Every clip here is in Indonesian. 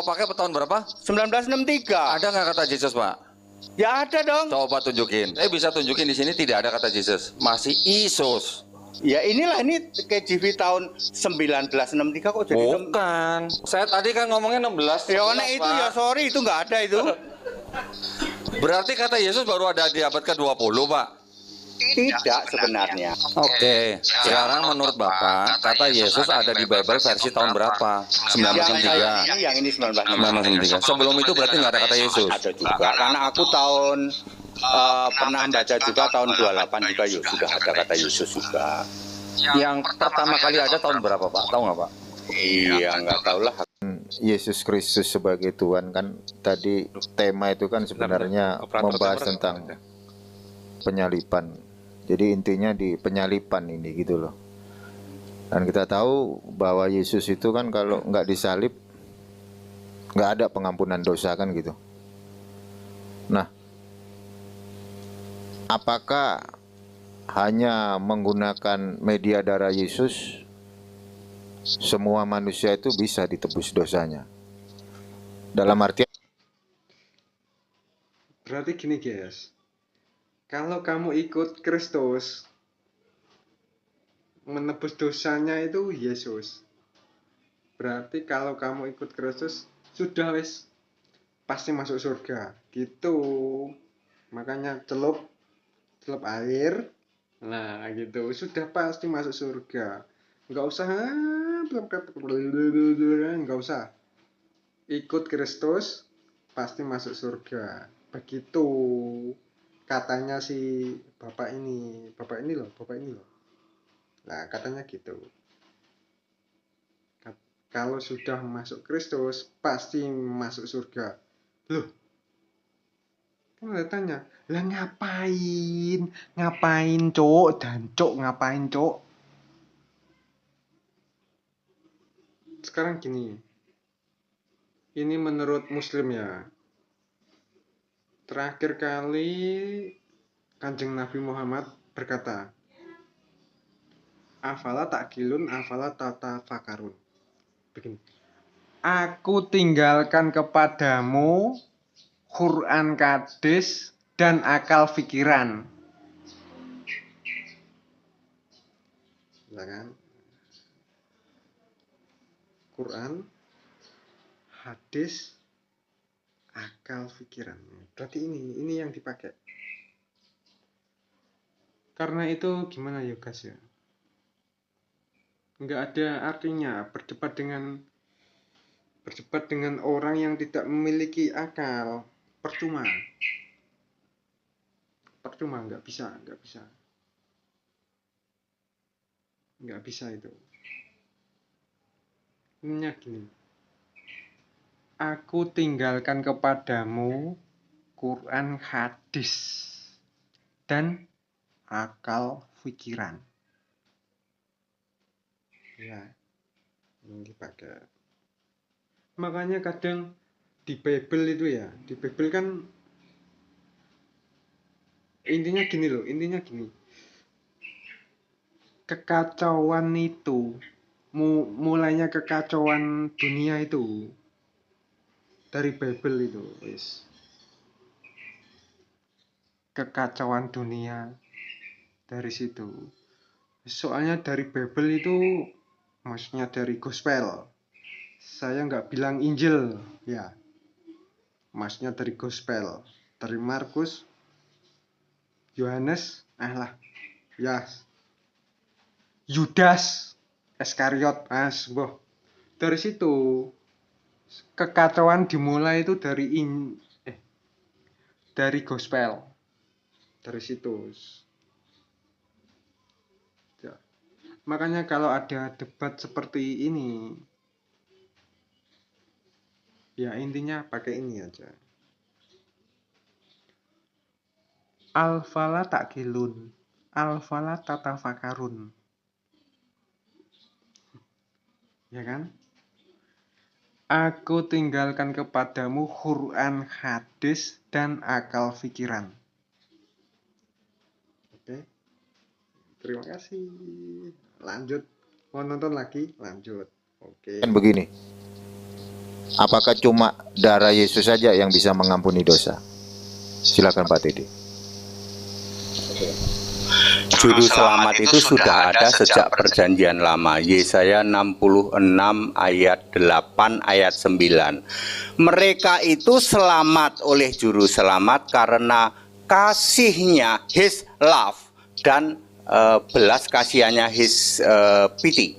Bapak pakai tahun berapa? 1963. Ada nggak kata Yesus, Pak? Ya ada dong. Coba tunjukin. Bisa tunjukin di sini tidak ada kata Yesus. Masih Yesus. Ya inilah ini KJV tahun 1963 kok jadi Bukan. Saya tadi kan ngomongnya 16. Ya karena itu Pak. ya sorry itu nggak ada itu. Berarti kata Yesus baru ada di abad ke-20, Pak. Tidak sebenarnya. Oke. Sekarang menurut Bapak, kata Yesus ada di Bible versi tahun berapa? Yang ini 1963. Sebelum itu berarti nggak ada kata Yesus. Ada juga karena aku tahun pernah baca juga tahun 28 juga sudah ada kata Yesus juga. Yang pertama kali ada tahun berapa, Pak? Tahu nggak, Pak? Iya nggak tahu lah. Yesus Kristus sebagai Tuhan kan tadi tema itu kan sebenarnya membahas tentang penyalipan. Jadi intinya di penyalipan ini gitu loh. Dan kita tahu bahwa Yesus itu kan kalau nggak disalib nggak ada pengampunan dosa kan gitu. Nah, apakah hanya menggunakan media darah Yesus semua manusia itu bisa ditebus dosanya? Dalam artian berarti gini guys, kalau kamu ikut Kristus, menebus dosanya itu Yesus. Berarti kalau kamu ikut Kristus sudah wis pasti masuk surga gitu. Makanya celup air, nah gitu sudah pasti masuk surga. Nggak usah ikut Kristus pasti masuk surga. Begitu katanya si bapak ini loh. Nah katanya gitu. Kalau sudah masuk Kristus pasti masuk surga. Loh, kan ada tanya, lah ngapain cok, dan cok ngapain cok? Sekarang gini, ini menurut Muslim ya. Terakhir kali Kanjeng Nabi Muhammad berkata, afala ta'qilun afala tatafakarun. Begini, aku tinggalkan kepadamu Quran hadis dan akal pikiran. Ya kan? Quran, hadis, akal pikiran. Berarti ini yang dipakai. Karena itu gimana ya guys ya? Nggak ada artinya berdebat dengan orang yang tidak memiliki akal. Percuma, nggak bisa itu. Ini gini, aku tinggalkan kepadamu Quran hadis dan akal pikiran. Ya, ini dipakai. Makanya kadang di Bible itu ya, di Bible kan intinya gini, kekacauan itu mulainya kekacauan dunia itu dari Bible itu, wis. Kekacauan dunia dari situ. Soalnya dari Bible itu maksudnya dari gospel. Saya nggak bilang Injil, ya. Maksudnya dari gospel, dari Markus, Yohanes, ya, Yudas Iskariot, dari situ kekacauan dimulai itu dari gospel, dari situ. Ya. Makanya kalau ada debat seperti ini, ya intinya pakai ini aja. Al-fala ta'qilun, al-fala tatafakarun. Ya kan? Aku tinggalkan kepadamu Quran hadis dan akal pikiran. Oke. Terima kasih. Lanjut. Mau nonton lagi? Lanjut. Oke. kan begini. Apakah cuma darah Yesus saja yang bisa mengampuni dosa? Silakan Pak Teddy. Juru selamat itu sudah ada sejak perjanjian lama. Yesaya 66 ayat 8 ayat 9. Mereka itu selamat oleh juru selamat karena kasihnya, his love, dan belas kasihannya, his pity.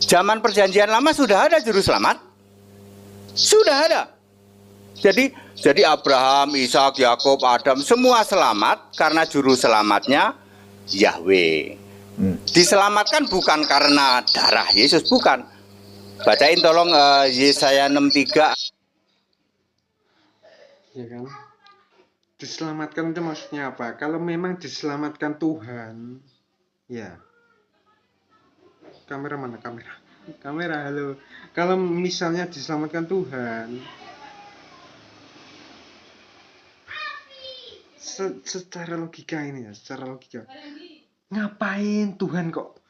Zaman perjanjian lama sudah ada juru selamat. Sudah ada. Jadi Abraham, Ishak, Yakub, Adam semua selamat karena juru selamatnya Yahweh. Diselamatkan bukan karena darah Yesus, bukan. Bacain tolong Yesaya 63. Ya kan? Diselamatkan itu maksudnya apa? Kalau memang diselamatkan Tuhan, ya. Kamera mana kamera? Kamera, halo. Kalau misalnya diselamatkan Tuhan, secara logika ini ya, secara logika. Ngapain Tuhan kok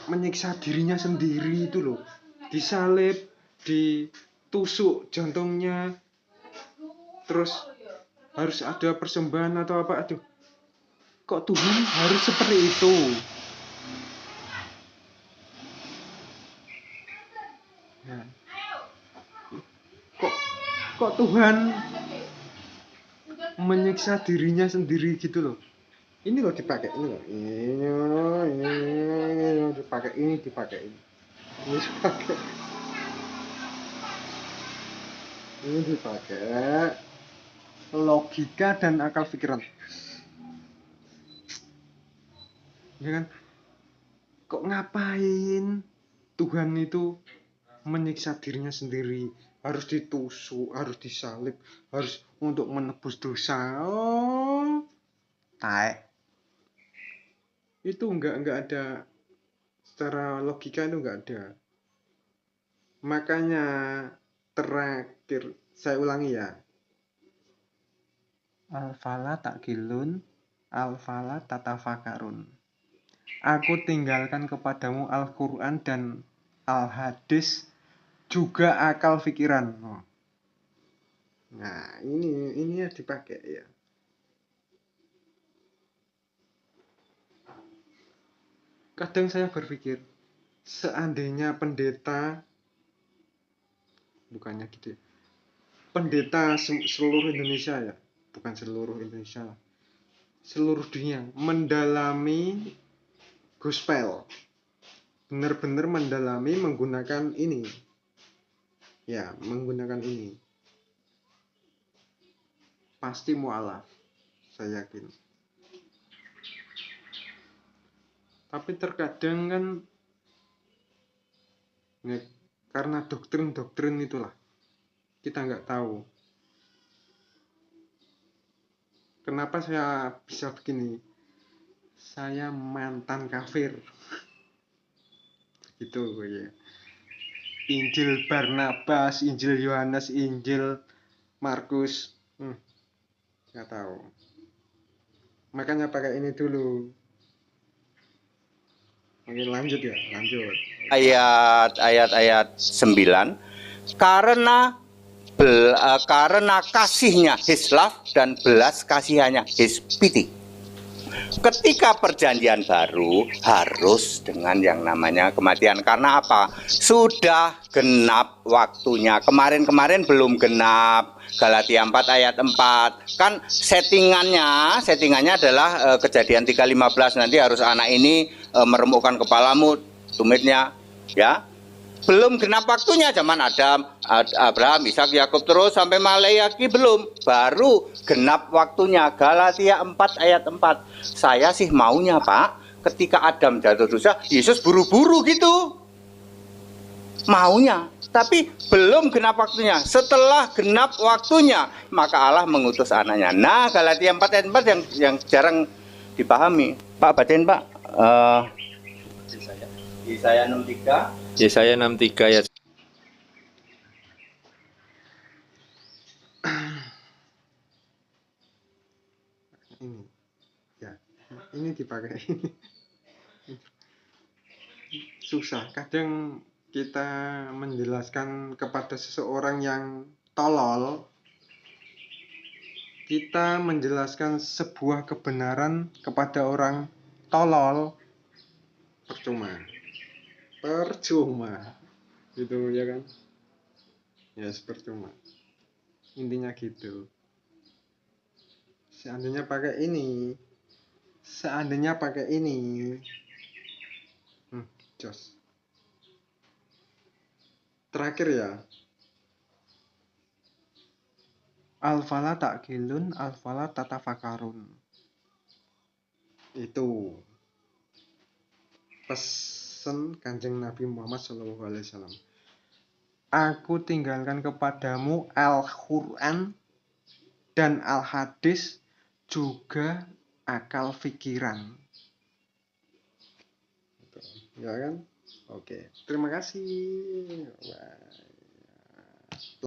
menyiksa dirinya sendiri itu loh? Disalib, ditusuk jantungnya, terus harus ada persembahan atau apa? Aduh, kok Tuhan harus seperti itu? Ya. Kok Tuhan menyiksa dirinya sendiri gitu loh? Ini loh dipakai, ini loh, ini dipakai, ini dipakai, ini dipakai, ini dipakai. Logika dan akal pikiran, ya kan? Kok ngapain Tuhan itu menyiksa dirinya sendiri, harus ditusuk, harus disalib, harus untuk menebus dosa? Oh, taek. Itu enggak ada, secara logika itu enggak ada. Makanya terakhir saya ulangi ya. Al-fala takilun, al-fala tatafakarun. Aku tinggalkan kepadamu Al-Quran dan Al-Hadis, juga akal pikiran. Nah, ini ya dipakai ya. Kadang saya berpikir, seandainya pendeta, bukannya gitu ya, pendeta seluruh Indonesia ya, bukan seluruh Indonesia lah, seluruh dunia mendalami gospel, benar-benar mendalami menggunakan ini, ya menggunakan ini, pasti mualaf, saya yakin. Tapi terkadang kan ya, karena doktrin itulah kita nggak tahu. Kenapa saya bisa begini? Saya mantan kafir. Gitu ya. Injil Barnabas, Injil Yohanes, Injil Markus, nggak tahu. Makanya pakai ini dulu. Oke, lanjut ya, lanjut. Ayat 9. Karena kasihnya, his love, dan belas kasihannya, his pity. Ketika perjanjian baru harus dengan yang namanya kematian. Karena apa? Sudah genap waktunya. Kemarin belum genap. Galatia 4 ayat 4. Kan settingannya adalah Kejadian 3:15. Nanti harus anak ini meremukkan kepalamu, tumitnya, ya. Belum genap waktunya zaman Adam, Abraham, Ishak, Yakub, terus sampai Maleaki belum. Baru genap waktunya. Galatia 4 ayat 4. Saya sih maunya, Pak, ketika Adam jatuh dosa, Yesus buru-buru gitu. Maunya, tapi belum genap waktunya. Setelah genap waktunya, maka Allah mengutus anaknya. Nah, Galatia 4 ayat 4 yang jarang dipahami. Pak, bacain, Pak. Yesaya 63. Yesaya 63 ayat Ini, ya, ini dipakai. Susah. Kadang kita menjelaskan kepada seseorang yang tolol, kita menjelaskan sebuah kebenaran kepada orang tolol, percuma gitu ya kan, ya percuma, intinya gitu. Seandainya pakai ini jos. Terakhir ya, al-fala ta'qilun al-fala tatafakarun, itu pesen Kanjeng Nabi Muhammad SAW. Aku tinggalkan kepadamu Al-Quran dan Al-Hadis, juga akal pikiran. Ya kan? Oke, terima kasih. Wah.